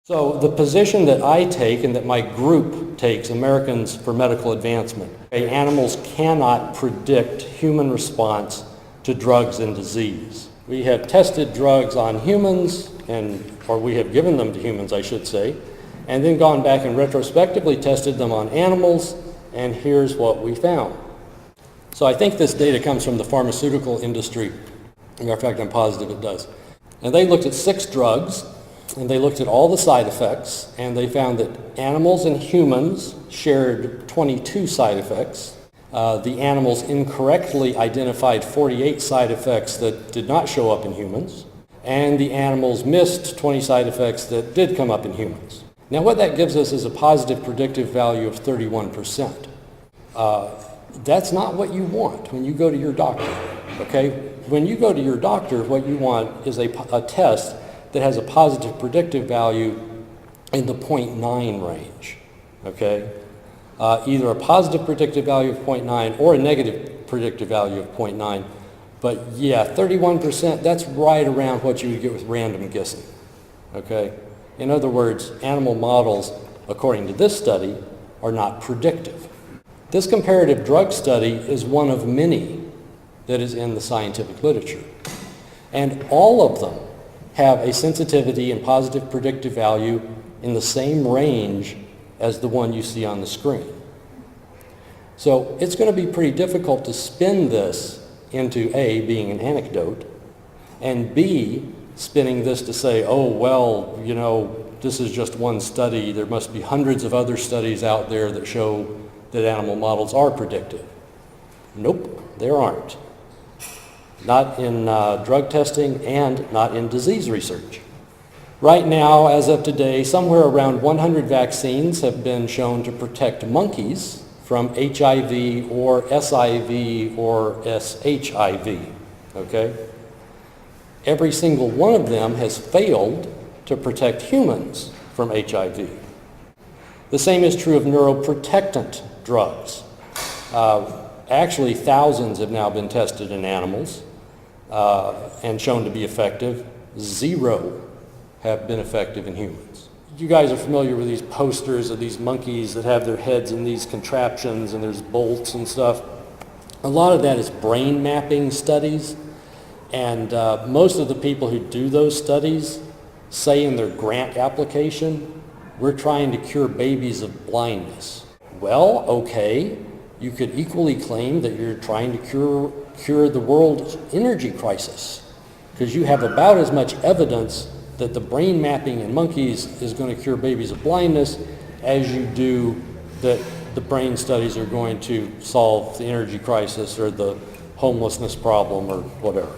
So the position that I take and that my group takes, Americans for Medical Advancement, animals cannot predict human response to drugs and disease. We have tested drugs on humans, or we have given them to humans, I should say, and then gone back and retrospectively tested them on animals, and here's what we found. So I think this data comes from the pharmaceutical industry. As a matter of fact, I'm positive it does. And they looked at 6 drugs, and they looked at all the side effects, and they found that animals and humans shared 22 side effects. The animals incorrectly identified 48 side effects that did not show up in humans, and the animals missed 20 side effects that did come up in humans. Now what that gives us is a positive predictive value of 31%. That's not what you want when you go to your doctor, okay? When you go to your doctor, what you want is a test that has a positive predictive value in the 0.9 range, okay? Either a positive predictive value of 0.9 or a negative predictive value of 0.9. But yeah, 31%, that's right around what you would get with random guessing, okay? In other words, animal models, according to this study, are not predictive. This comparative drug study is one of many that is in the scientific literature. And all of them have a sensitivity and positive predictive value in the same range as the one you see on the screen. So it's going to be pretty difficult to spin this into A, being an anecdote, and B, spinning this to say, oh, well, you know, this is just one study. There must be hundreds of other studies out there that show that animal models are predictive. Nope, there aren't. Not in drug testing and not in disease research. Right now, as of today, somewhere around 100 vaccines have been shown to protect monkeys from HIV or SIV or SHIV, okay? Every single one of them has failed to protect humans from HIV. The same is true of neuroprotectant drugs. Actually, thousands have now been tested in animals and shown to be effective. 0 have been effective in humans. You guys are familiar with these posters of these monkeys that have their heads in these contraptions and there's bolts and stuff. A lot of that is brain mapping studies, and most of the people who do those studies say in their grant application, we're trying to cure babies of blindness. Well, okay, you could equally claim that you're trying to cure the world's energy crisis, because you have about as much evidence that the brain mapping in monkeys is going to cure babies of blindness as you do that the brain studies are going to solve the energy crisis or the homelessness problem or whatever.